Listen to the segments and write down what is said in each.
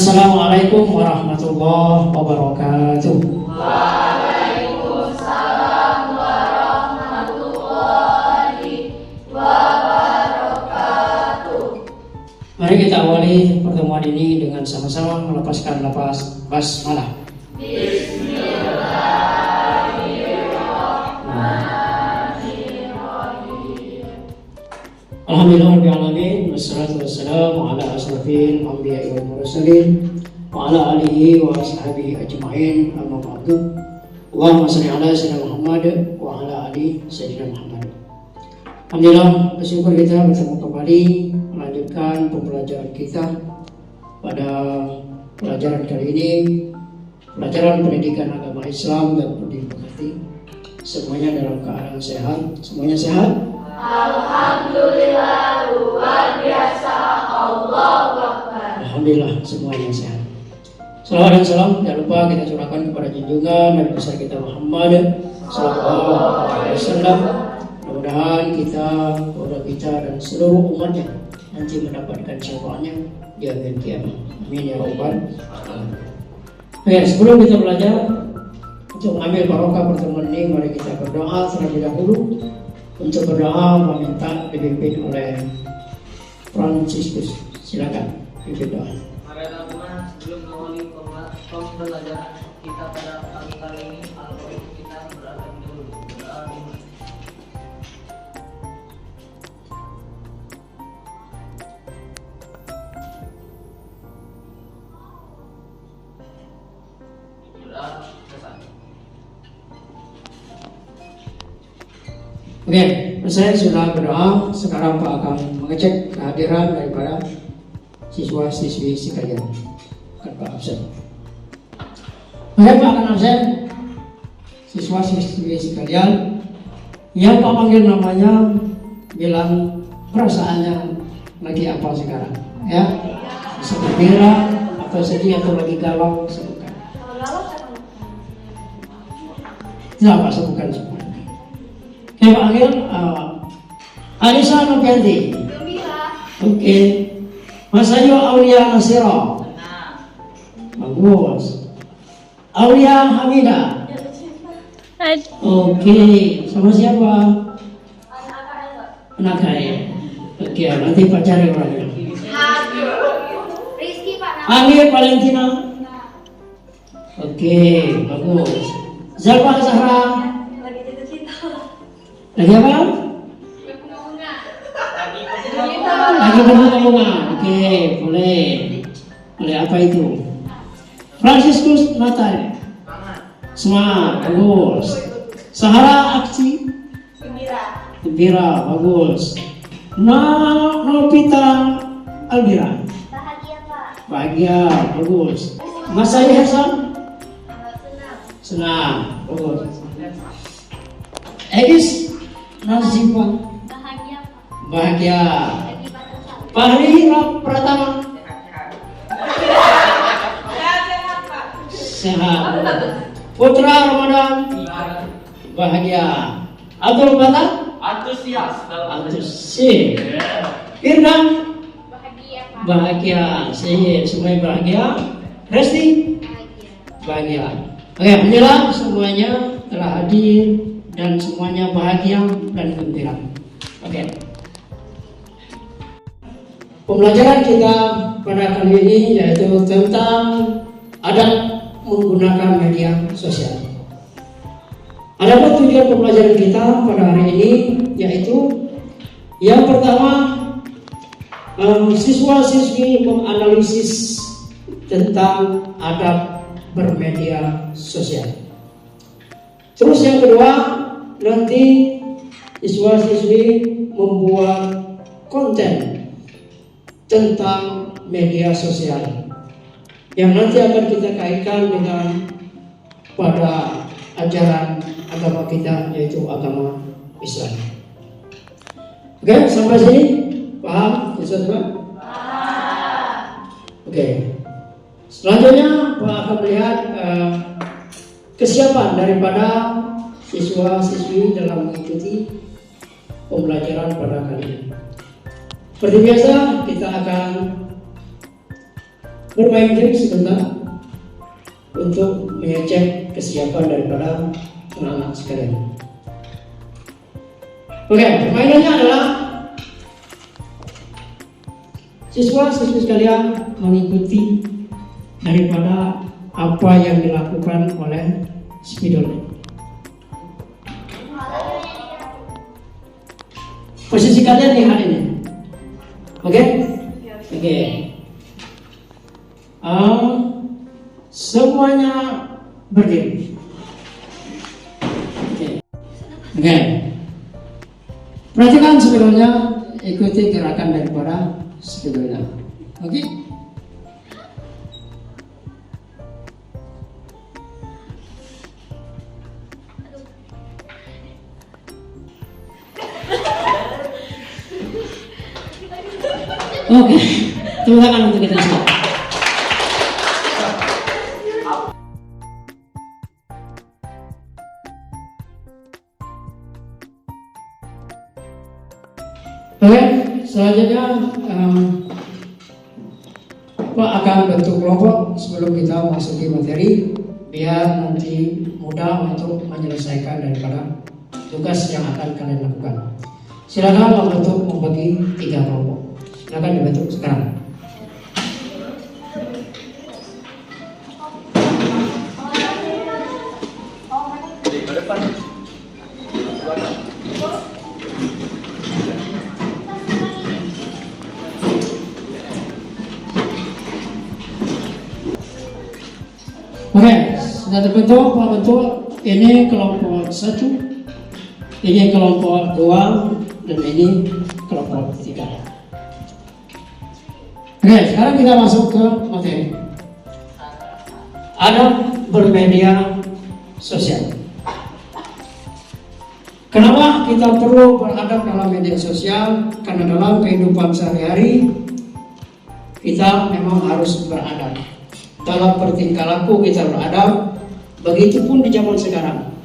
Assalamualaikum warahmatullahi wabarakatuh. Waalaikumsalam warahmatullahi wabarakatuh. Mari kita awali pertemuan ini dengan sama-sama melepaskan lafaz basmalah. Alhamdulillahirrahmanirrahim. Wassalatu wassalamu ala asrafil anbiya'i wal mursalin wa ala alihi wa ashabihi ajma'in, amma ba'du. Allahumma shalli ala sayyidina Muhammad wa ala ali sayyidina Muhammad. Alhamdulillah, bersyukur kita bertemu kembali melanjutkan pembelajaran kita pada pelajaran kali ini, pelajaran pendidikan agama Islam dan pendidikan semuanya dalam keadaan sehat. Semuanya sehat? Alhamdulillah, luar biasa. Allahu Akbar. Alhamdulillah, semuanya sehat. Salawat dan salam jangan lupa kita curahkan kepada junjungan Nabi besar kita Muhammad sallallahu alaihi wasallam. Mudah-mudahan kita, keluarga kita dan seluruh umatnya nanti mendapatkan syafaatnya di akhir kiamat. Amin ya rabbal alamin. Oke, sebelum kita belajar, untuk mengambil barokah pertemuan ini, mari kita berdoa terlebih dahulu. Untuk berdoa meminta dipimpin oleh Fransiskus. Silakan pimpin doa. Mari teman-teman, sebelum mengawali pembelajaran kita pada pagi kali ini, Al-Quran kita berdoa dulu. Berdoa dulu. Berdoa selesai. Oke, saya sudah berdoa. Sekarang Pak akan mengecek kehadiran daripada siswa-siswi sekalian. Kan Pak absen. Oke, Pak akan absen. Siswa-siswi sekalian, yang Pak panggil namanya, bilang perasaannya lagi apa sekarang, ya? Bisa gembira atau sedih atau lagi galau, sebutkan. Tidak, Pak, sebutkan semua. Oke, panggil Anissa Nopianti. Oke. Mas Ayu Aulia Nasiro. Bagus. Aulia Hamida. Oke. Sama siapa? Anak kaya. Oke, nanti Pak cari orangnya. Rizky Pak. Amir Valentina. Oke, bagus. Zalfa Zahra. Lagi apa? Lagi berbunga-bunga. Oke, boleh. Boleh, apa itu? Fransiskus Natal. Semangat, bagus. Sahara Aksi. Gembira, bagus. Novita Albira. Bahagia Pak. Bahagia, bagus. Mas Ali Hasan. Senang, bagus. Egis Nazifah. Bahagia Pak. Bahagia. Fahri Pratama. Sehat. Putra Ramadan. Bahagia. Abdul Fatah. Antusias. Antusias. Firdan. Bahagia Pak. Bahagia. Semuanya bahagia. Resti. Bahagia. Oke, alhamdulillah semuanya telah hadir dan semuanya bahagia dan gembira. Oke. Pembelajaran kita pada kali ini yaitu tentang adab menggunakan media sosial. Adapun tujuan pembelajaran kita pada hari ini yaitu yang pertama, siswa-siswi menganalisis tentang adab bermedia sosial. Terus yang kedua, nanti siswa-siswi membuat konten tentang media sosial yang nanti akan kita kaitkan dengan pada ajaran agama kita, yaitu agama Islam. Oke, sampai sini paham? Bisa Pak? Oke. Selanjutnya Pak akan melihat kesiapan daripada siswa-siswi dalam mengikuti pembelajaran pada kali ini. Seperti biasa, kita akan bermain game sebentar untuk mengecek kesiapan daripada anak-anak sekalian. Oke, permainannya adalah siswa-siswi sekalian mengikuti daripada apa yang dilakukan oleh spidol. Posisi kalian di hal ini, oke? Oke. Semuanya berdiri. Oke. Perhatikan sebelumnya, ikuti gerakan daripada spidolnya. Oke? Oke, tepuk tangan untuk kita semua. Oke, selanjutnya Pak akan bentuk kelompok sebelum kita masuki materi, biar nanti mudah untuk menyelesaikan daripada tugas yang akan kalian lakukan. Silakan membentuk membagi 3 kelompok. Silakan dibentuk sekarang. Oke, sudah terbentuk, Pak bentuk. Ini kelompok 1, ini kelompok 2, dan ini kelompok 3. Oke, sekarang kita masuk ke materi. Adab bermedia sosial. Kenapa kita perlu beradab dalam media sosial? Karena dalam kehidupan sehari-hari kita memang harus beradab. Dalam bertingkah laku kita beradab. Begitupun di zaman sekarang.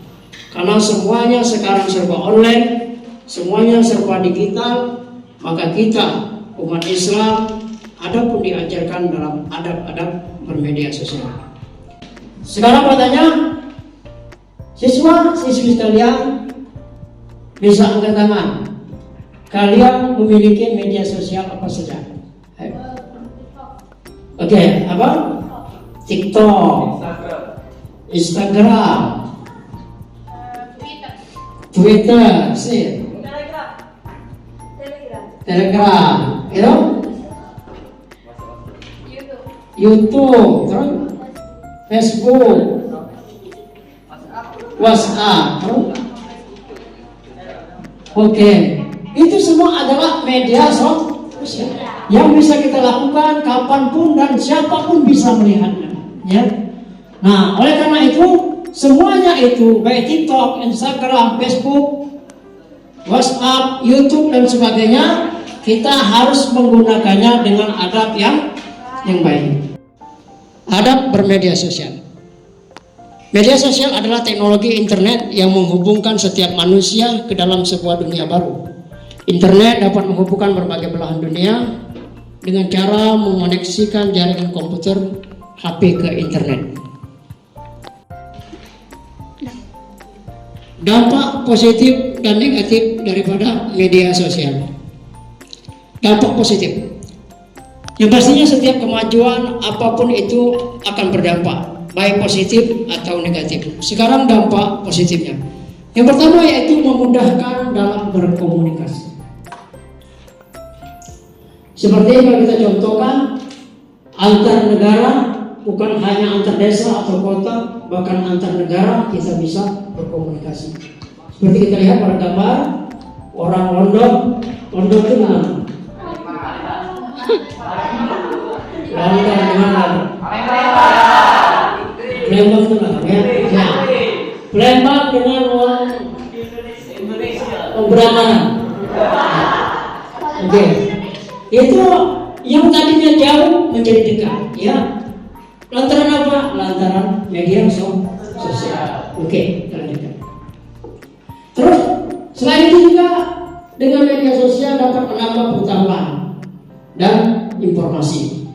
Karena semuanya sekarang serba online, semuanya serba digital, maka kita umat Islam adab pun diajarkan dalam adab-adab bermedia sosial. Sekarang bertanya, siswa-siswi sekalian bisa angkat tangan. Kalian memiliki media sosial apa saja? Oke, apa? TikTok, Instagram, Twitter, Telegram, itu? YouTube, terus Facebook, WhatsApp, terus? Oke, itu semua adalah media sosial yang bisa kita lakukan kapanpun dan siapapun bisa melihatnya, ya. Nah, oleh karena itu semuanya itu baik TikTok, Instagram, Facebook, WhatsApp, YouTube dan sebagainya, kita harus menggunakannya dengan adab yang baik. Adab bermedia sosial. Media sosial adalah teknologi internet yang menghubungkan setiap manusia ke dalam sebuah dunia baru. Internet dapat menghubungkan berbagai belahan dunia dengan cara mengoneksikan jaringan komputer HP ke internet. Dampak positif dan negatif daripada media sosial. Dampak positif. Yang pastinya setiap kemajuan apapun itu akan berdampak, baik positif atau negatif. Sekarang dampak positifnya. Yang pertama yaitu memudahkan dalam berkomunikasi. Seperti yang kita contohkan, antar negara, bukan hanya antar desa atau kota, bahkan antar negara kita bisa berkomunikasi. Seperti kita lihat pada gambar, orang London itu mana? London dengan mana? Palembang itu mana? Ya. Palembang dengan orang Brahmana. Oke. Itu yang tadinya jauh menjadi dekat, ya. Lantaran apa? Lantaran media sosial. Oke, kita lanjutkan. Terus selain itu juga dengan media sosial dapat menambah pengetahuan dan informasi.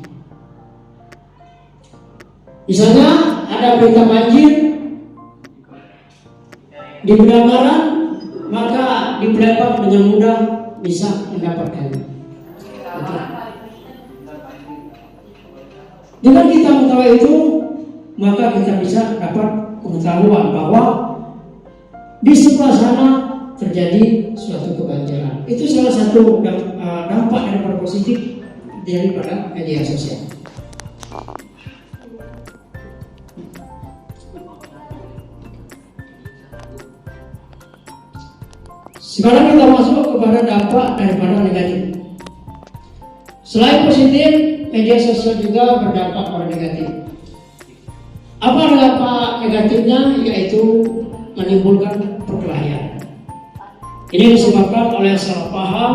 Misalnya ada berita banjir di Bedamaran, maka di Palembang dengan mudah bisa mendapatkannya. Dengan kita mengetahui itu, maka kita bisa dapat pengetahuan bahwa di sebelah sana terjadi suatu kebanjiran. Itu salah satu dampak yang positif daripada media sosial. Sekarang kita masuk kepada dampak daripada negatif. Selain positif, media sosial juga berdampak pada negatif. Apa dampak negatifnya? Yaitu menimbulkan perkelahian. Ini disebabkan oleh salah paham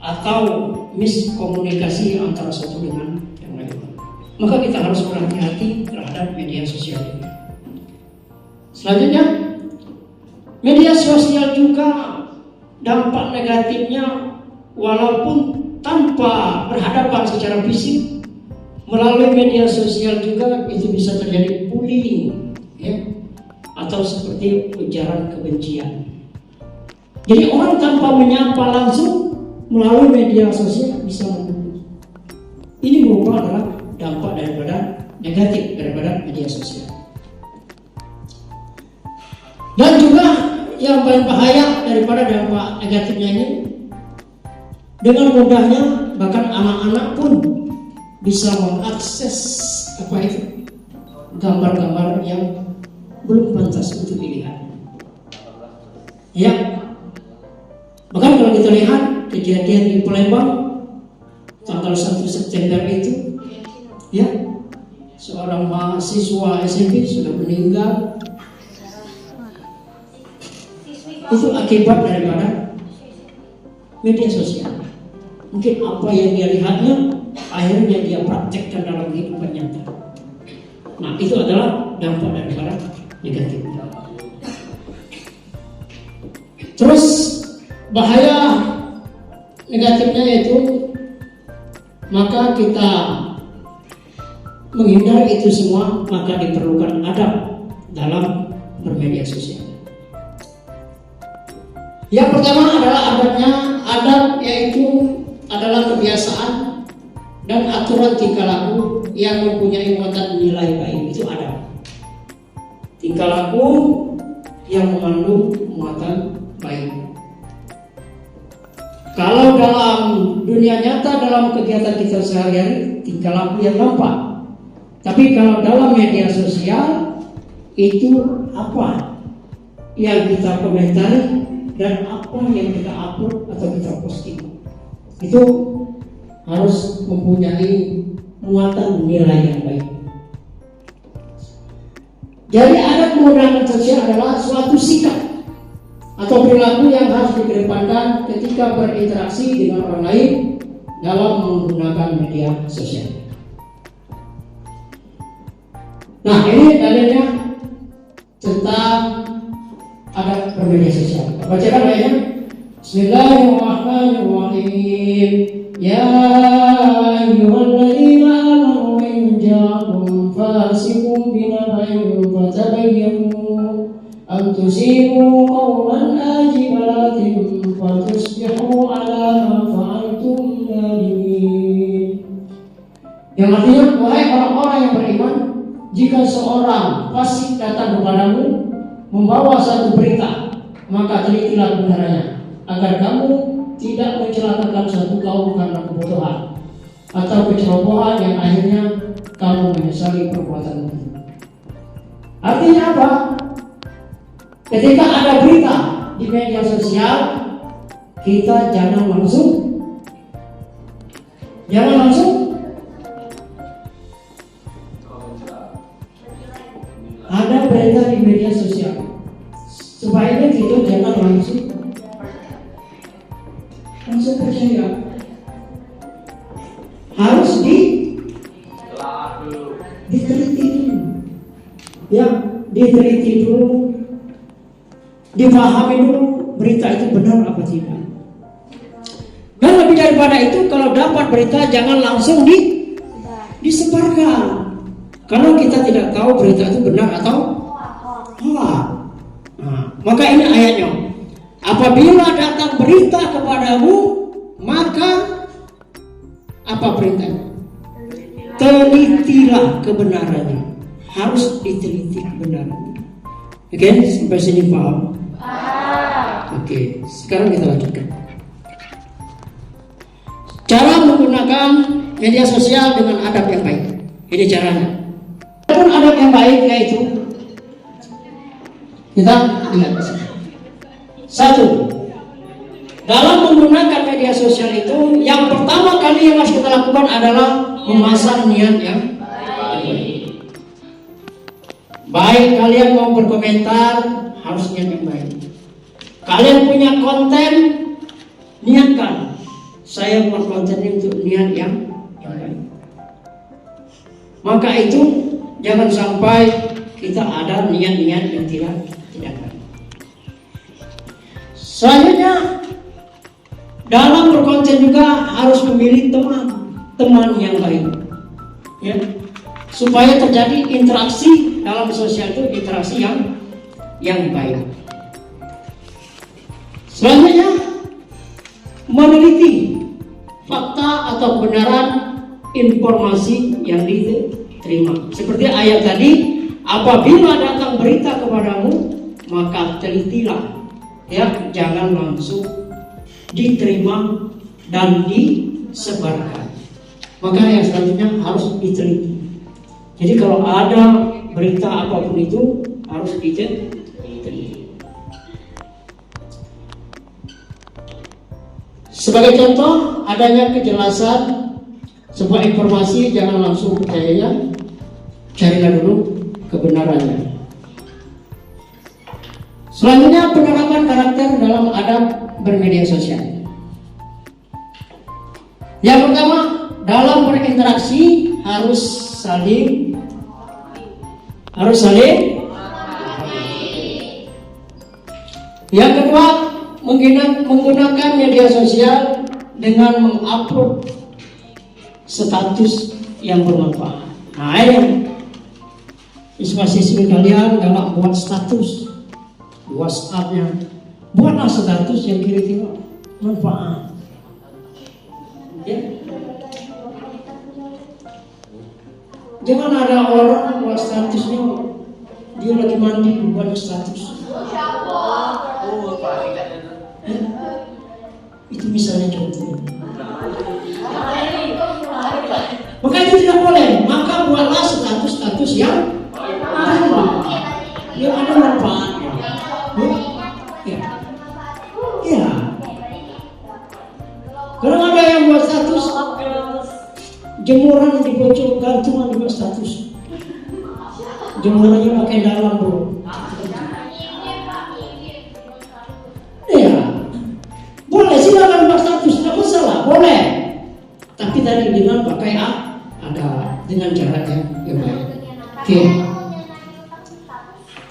atau miskomunikasi antara satu dengan yang lain. Maka kita harus berhati-hati terhadap media sosial ini. Selanjutnya, media sosial juga dampak negatifnya, walaupun tanpa berhadapan secara fisik, melalui media sosial juga itu bisa terjadi bullying, ya, atau seperti ujaran kebencian. Jadi orang tanpa menyapa langsung melalui media sosial bisa membunuh. Ini merupakan adalah dampak daripada negatif daripada media sosial. Dan juga yang paling bahaya daripada dampak negatifnya ini, dengan mudahnya bahkan anak-anak pun bisa mengakses apa itu gambar-gambar yang belum pantas untuk dilihat. Ya, bahkan kalau kita lihat kejadian di Palembang tanggal 1 September itu, ya, seorang mahasiswa SMP sudah meninggal. Itu akibat daripada media sosial. Mungkin apa yang dia lihatnya akhirnya dia praktekkan dalam kehidupan nyata. Nah, itu adalah dampak daripada negatif. Terus bahaya negatifnya yaitu, maka kita menghindari itu semua, maka diperlukan adab dalam bermedia sosial. Yang pertama adalah adabnya. Adab yaitu adalah kebiasaan dan aturan tingkah laku yang mempunyai muatan nilai baik. Itu adab. Tingkah laku yang mengandung muatan baik. Kalau dalam dunia nyata, dalam kegiatan kita sehari-hari, tingkah laku yang nampak. Tapi kalau dalam media sosial, itu apa yang kita komentari dan apa yang kita upload atau kita posting, itu harus mempunyai muatan nilai yang baik. Jadi adab menggunakan sosial adalah suatu sikap atau perilaku yang harus dikedepankan ketika berinteraksi dengan orang lain dalam menggunakan media sosial. Nah, ini dalilnya tentang adab bermedia sosial. Bacakan ayatnya. Bismillahirrahmanirrahim. Ya ayyuhalladzina amanu in ja'akum fasiqun binaba'in fatabayyanu an tusibu qauman ajibalatin fatusbihu ala ma fa'altum nadimin. Yang artinya, wahai orang-orang yang beriman, jika seorang fasik datang kepadamu membawa satu berita, maka telitilah kebenarannya, agar kamu tidak mencelakakan satu kaum karena kebodohan atau kecerobohan yang akhirnya kamu menyesali perbuatan itu. Artinya apa? Ketika ada berita di media sosial, kita jangan langsung ada berita di media sosial. Sebaiknya kita jangan langsung percaya. Harus diteliti dulu. Ya, diteliti dulu, dipahami dulu berita itu benar apa tidak. Dan lebih daripada itu, kalau dapat berita jangan langsung disebarkan. Karena kita tidak tahu berita itu benar atau hoax. Nah, maka ini ayatnya. Apabila datang berita kepadamu, maka apa perintahnya? Telitilah kebenarannya. Harus diteliti kebenarannya. Oke, sampai sini paham? Oke, sekarang kita lanjutkan. Cara menggunakan media sosial dengan adab yang baik. Ini caranya. Adapun adab yang baik yaitu kita lihat di sini. 1. Dalam menggunakan media sosial itu, yang pertama kali yang harus kita lakukan adalah memasang niat yang baik. Kalian mau berkomentar, harus niat yang baik. Kalian punya konten, niatkan. Saya buat konten ini untuk niat yang baik. Maka itu jangan sampai kita ada niat-niat yang tidak baik. Selanjutnya, dalam berkonten juga harus memilih teman yang baik, ya, supaya terjadi interaksi dalam sosial itu, interaksi yang baik. Selanjutnya, meneliti fakta atau kebenaran informasi yang diterima. Seperti ayat tadi, apabila datang berita kepadamu, maka telitilah, ya, jangan langsung diterima dan disebarkan. Maka yang selanjutnya harus diteliti. Jadi kalau ada berita apapun itu harus diteliti. Sebagai contoh, adanya kejelasan sebuah informasi, jangan langsung percayanya, carilah dulu kebenarannya. Selanjutnya, penerapan karakter dalam adab bermedia sosial. Yang pertama, dalam berinteraksi harus saling Yang kedua, menggunakan media sosial dengan mengupload status yang bermanfaat. Nah, ini siswa-siswi kalian kalau buat status di WhatsApp-nya, buatlah status yang kira-kira manfaat. Ya. Jangan ada orang buat statusnya dia lagi mandi buat status. Ya. Itu misalnya contohnya. Maka itu tidak boleh. Maka buatlah status yang ada manfaatnya. Ya. Kalau ada yang buat status jemuran dibocorkan, cuma dibuat status. Jemurannya pakai dalam, bro. Ya, boleh silakan buat status, tidak masalah, boleh. Tapi tadi dengan pakai ada dengan cara yang baik. Oke.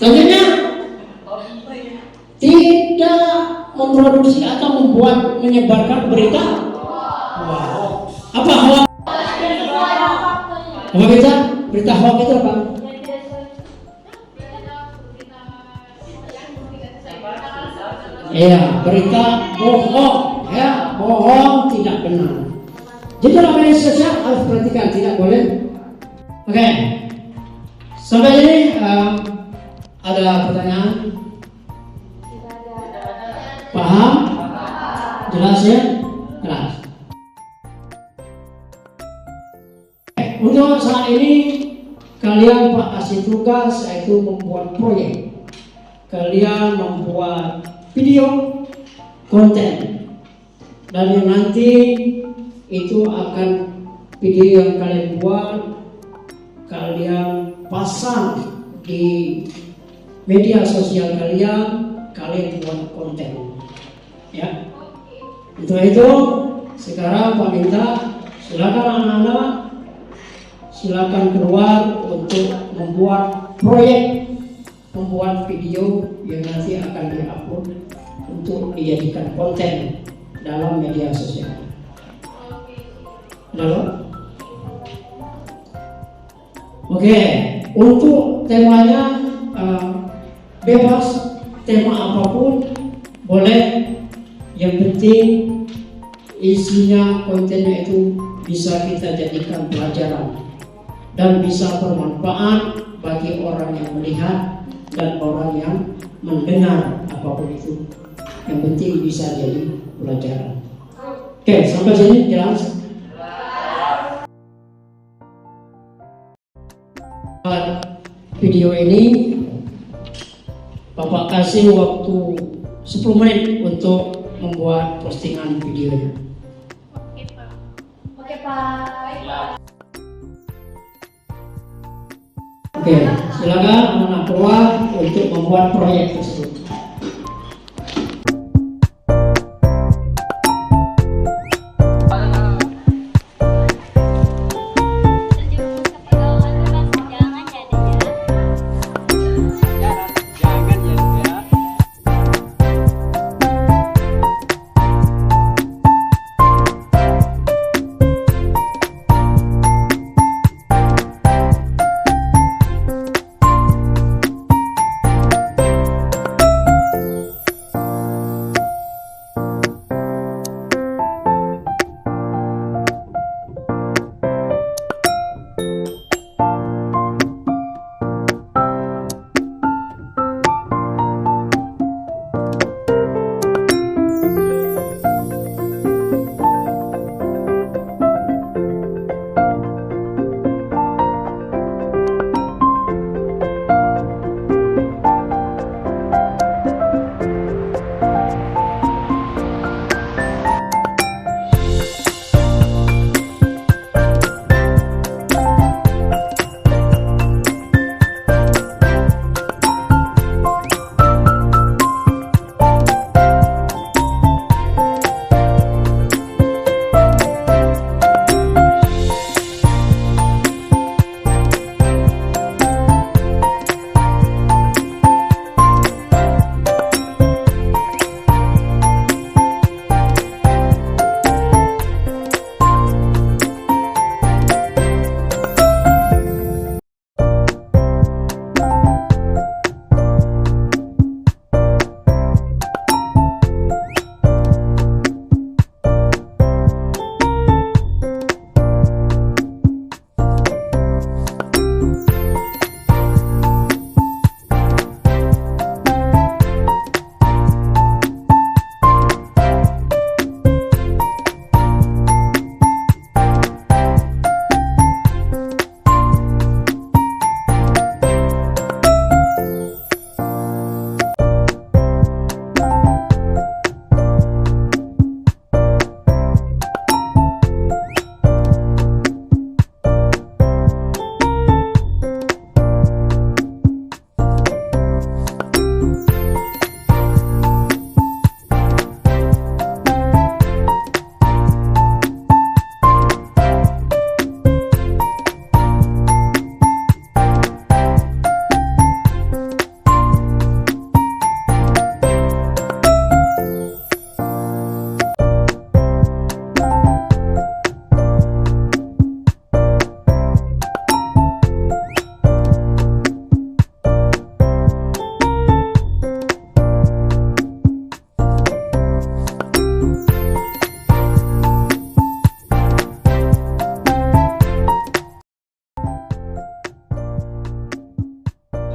Tentunya tidak memproduksi atau menyebarkan berita. Wow. Apa hoax? Apa berita hoax itu apa? Ya, berita bohong, ya, bohong, tidak benar. Jadi dalam media sosial harus perhatikan, tidak boleh. Oke. Sampai ini ada pertanyaan? Paham? Jelas ya? Jelas. Untuk saat ini kalian Pak kasih tugas yaitu membuat proyek. Kalian membuat video konten dan yang nanti itu akan video yang kalian buat kalian pasang di media sosial kalian buat konten, ya. Untuk itu sekarang Pak minta silakan anak-anak silakan keluar untuk membuat proyek, membuat video yang nanti akan diupload untuk dijadikan konten dalam media sosial. Lalu Oke, untuk temanya bebas, tema apapun boleh, yang penting isinya, kontennya itu bisa kita jadikan pelajaran dan bisa bermanfaat bagi orang yang melihat dan orang yang mendengar apapun itu. Yang penting bisa jadi pelajaran. Oke, sampai sini jelas. Video ini Bapak kasih waktu 10 menit untuk membuat postingan videonya. Oke, Pak. Oke, Pak. Baik, Pak. Oke, silakan anak keluar untuk membuat proyek tersebut.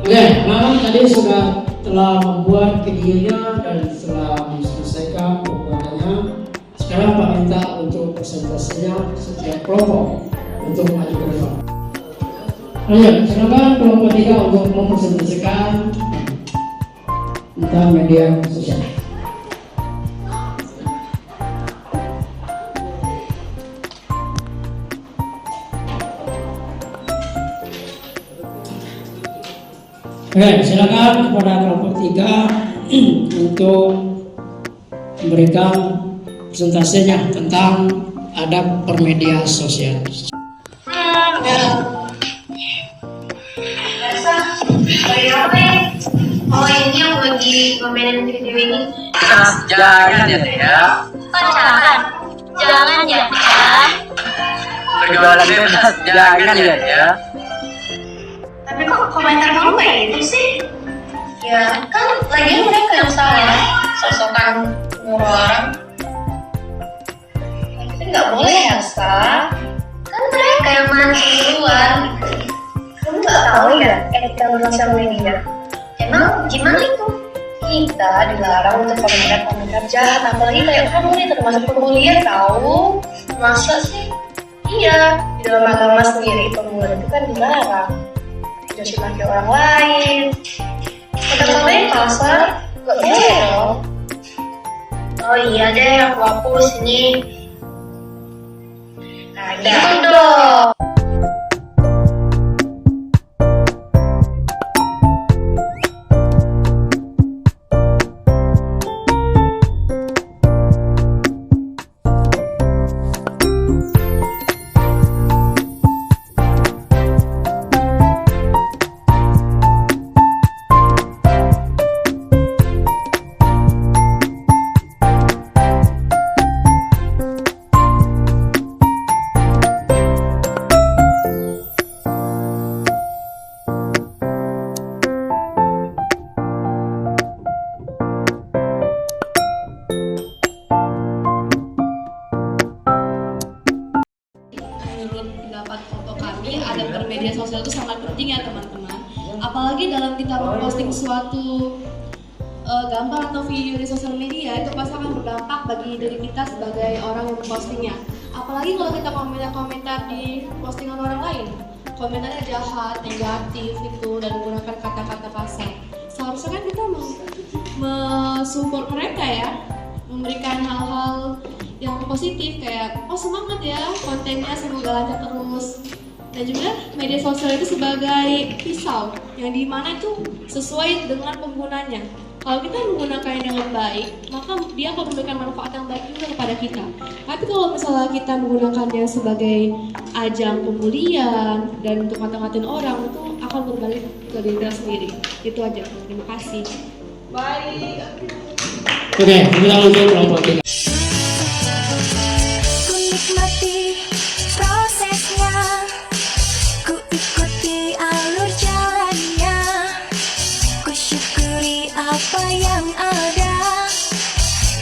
Oke, memang tadi sudah telah membuat videonya dan setelah diselesaikan pembuatannya, sekarang Pak minta untuk presentasinya setiap kelompok untuk maju ke depan. Ayo, silakan kelompok 3 untuk mempresentasikan tentang media sosial. Oke, silakan kepada kelompok 3 untuk memberikan presentasinya tentang adab bermedia sosial. Oh, ini yang bagi pemain video ini. Jangan ya. Jangan ya. Berjualan bebas, jangan ya. kok komentar kamu kayak gitu sih? Ya kan lagian mereka yang salah, sosokan nyuruh orang. Tapi nggak boleh ya, Sa. Kan mereka yang mancing duluan. Kamu nggak tahu ya etika sosial media? Emang gimana itu? Kita dilarang untuk komentar-komentar jahat, apalagi kayak kamu nih termasuk pembulian tahu? Masa sih? Iya, di dalam agama sendiri pembulian itu kan dilarang. Tidak maki orang lain. Kata-kata yang kasar, gak boleh dong. Oh iya deh, aku hapus ini. Nah, gitu dong. Menurut pendapat kelompok kami, adab bermedia sosial itu sangat penting ya teman-teman. Apalagi dalam kita memposting suatu gambar atau video di sosial media, itu pasti akan berdampak bagi diri kita sebagai orang yang mempostingnya. Apalagi kalau kita komentar di postingan orang lain, komentarnya jahat, negatif itu, dan menggunakan kata-kata kasar. Seharusnya kan kita mensupport mereka ya, memberikan hal-hal yang positif kayak oh semangat ya kontennya, semoga lancar terus. Dan juga media sosial itu sebagai pisau yang dimana itu sesuai dengan penggunanya. Kalau kita menggunakannya dengan baik, maka dia akan memberikan manfaat yang baik juga kepada kita. Tapi kalau misalnya kita menggunakannya sebagai ajang pembulian dan untuk ngata-ngatain orang, itu akan berbalik ke diri kita sendiri. Itu aja. Terima kasih. Bye. Oke, kita lanjut kelompok 3. Ku nikmati prosesnya, ku ikuti alur jalannya, ku syukuri apa yang ada,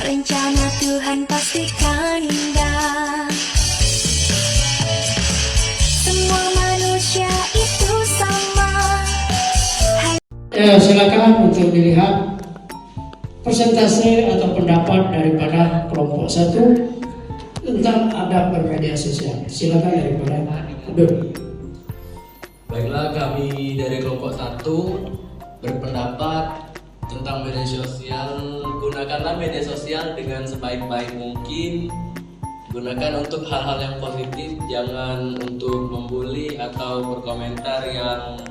rencana Tuhan pastikan indah. Semua manusia itu sama. Ya, silakan untuk dilihat persentase atau pendapat daripada kelompok 1 tentang adab bermedia sosial. Silakan daripada Abdul. Baiklah, kami dari kelompok 1 berpendapat tentang media sosial. Gunakanlah media sosial dengan sebaik-baik mungkin. Gunakan untuk hal-hal yang positif, jangan untuk membuli atau berkomentar yang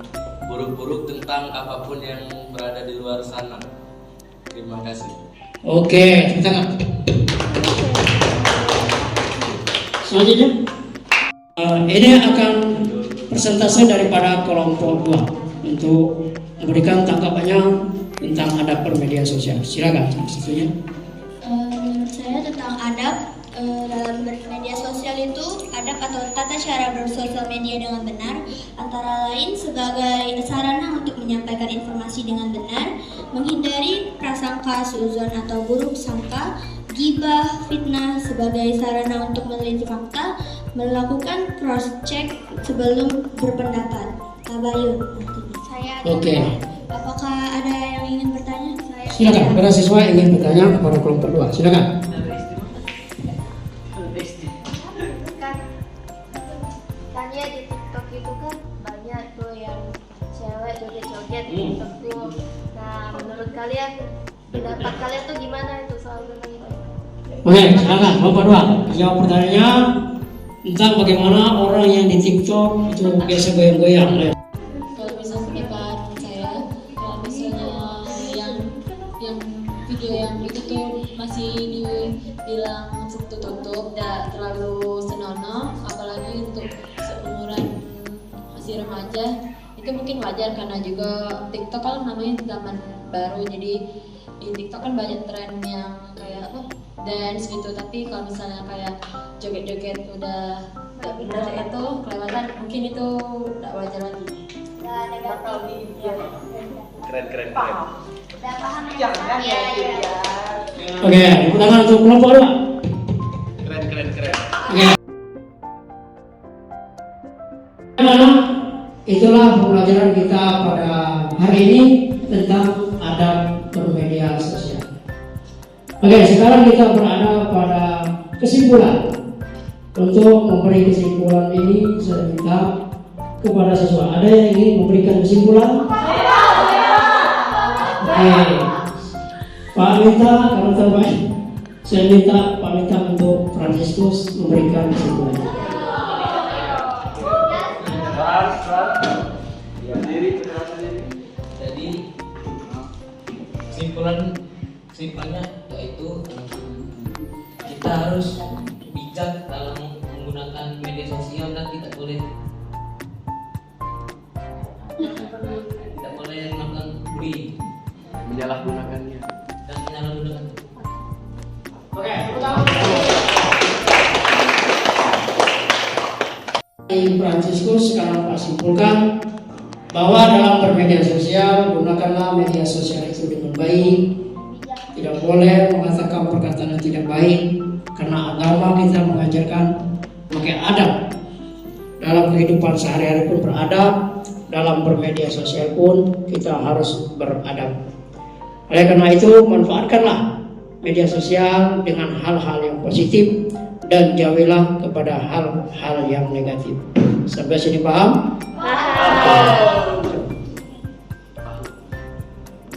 buruk-buruk tentang apapun yang berada di luar sana. Terima kasih. Oke, kita selanjutnya ini akan persentase daripada kelompok 2 untuk memberikan tanggapannya tentang adab bermedia sosial. Silakan satunya. Menurut saya tentang adab dalam bermedia sosial itu adab atau tata cara bersosial media dengan benar antara lain sebagai sarana untuk menyampaikan informasi dengan benar, menghindari prasangka, suudzon atau buruk sangka, gibah, fitnah sebagai sarana untuk meneliti fakta, melakukan cross check sebelum berpendapat. Tabayun. Saya ada. Oke. Apakah ada yang ingin bertanya? Silakan, para siswa yang ingin bertanya kepada kelompok 2. Silakan. Tanya di TikTok itu kan banyak tuh yang cewek joget-joget di TikTok tuh. Nah, menurut kalian pendapat kalian tuh gimana itu soal tentang itu? Oke, silakan kelompok 2. Jawab pertanyaannya tentang bagaimana orang yang di TikTok itu biasa goyang-goyang. Kalau bisa menurut saya, kalau misalnya yang video yang itu tuh masih dibilang tertutup, tidak terlalu senonoh, apalagi untuk seumuran masih remaja, itu mungkin wajar karena juga TikTok kan namanya zaman baru, jadi di TikTok kan banyak tren yang kayak dance gitu, tapi kalau misalnya kayak joget-joget udah nggak benar itu kelewatan, mungkin itu nggak wajar lagi. Ya, negatif. Keren. Udah paham ya? Iya. Oke, tepuk tangan untuk kelompok 2. Keren. Oke. Itulah pembelajaran kita pada hari ini tentang adab bermedia sosial. Oke, sekarang kita berada pada kesimpulan. Untuk memberi kesimpulan ini saya minta kepada siswa. Ada yang ingin memberikan kesimpulan? Oke, Pak Minta, kalau terbaik, saya minta Pak Minta untuk Fransiskus memberikan kesimpulan. Jadi kesimpulannya yaitu kita harus bijak dalam menggunakan media sosial dan tidak boleh melakukan bullying Menyalahgunakannya. dan menyalahgunakan. Oke, Fransiskus sekarang Pak simpulkan bahwa dalam bermedia sosial gunakanlah media sosial itu dengan baik. Tidak boleh mengatakan perkataan yang tidak baik karena agama kita mengajarkan pakai adab. Dalam kehidupan sehari-hari pun beradab, dalam bermedia sosial pun kita harus beradab. Oleh karena itu manfaatkanlah media sosial dengan hal-hal yang positif dan jauhilah kepada hal-hal yang negatif. Sampai sini paham?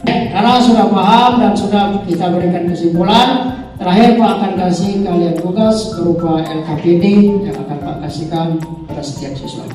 Karena sudah paham dan sudah kita berikan kesimpulan, terakhir Pak akan kasih kalian tugas berupa LKPD yang akan Pak kasihkan pada setiap siswa.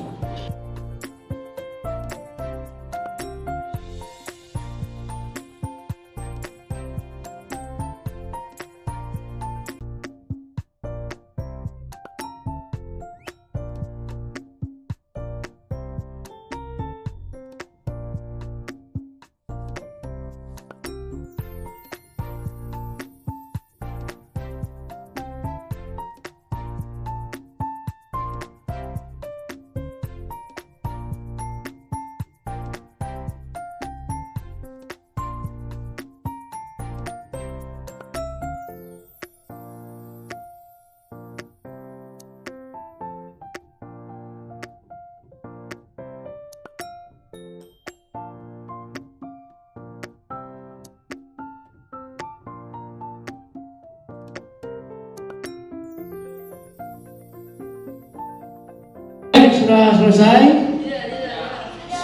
Sudah selesai?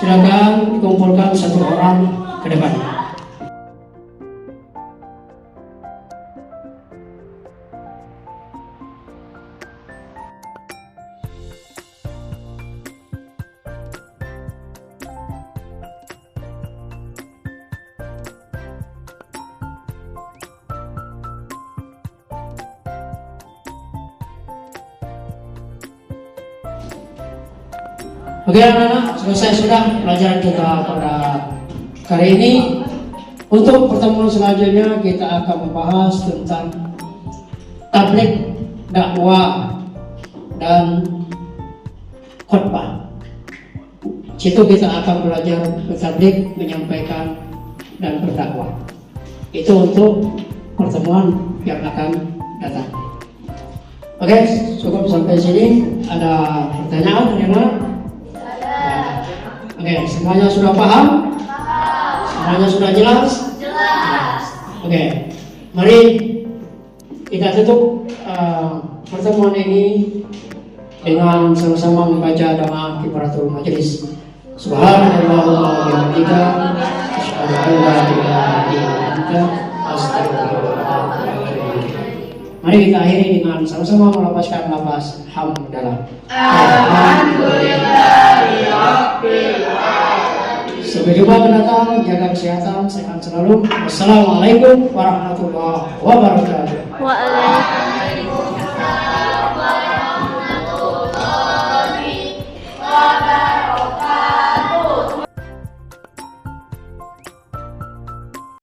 Silakan dikumpulkan satu orang ke depan. Oke anak-anak, selesai sudah pelajaran kita pada kali ini. Untuk pertemuan selanjutnya kita akan membahas tentang tabligh, dakwah, dan khutbah. Situ kita akan belajar bertabligh, menyampaikan, dan berdakwah. Itu untuk pertemuan yang akan datang. Oke, cukup sampai sini. Ada pertanyaan dari mana? Oke, semuanya sudah paham? Semuanya sudah jelas? Jelas. Oke, mari kita tutup pertemuan ini dengan sama-sama membaca doa kifaratul majelis. Subhanallah wa bihamdika, asyhadu an la ilaha illa anta, astaghfiruka. Mari kita akhiri dengan sama-sama melafazkan lafaz hamdalah. Sampai jumpa mendatang, jaga kesehatan, sehat selalu. Wassalamualaikum warahmatullahi wabarakatuh. Waalaikumsalam.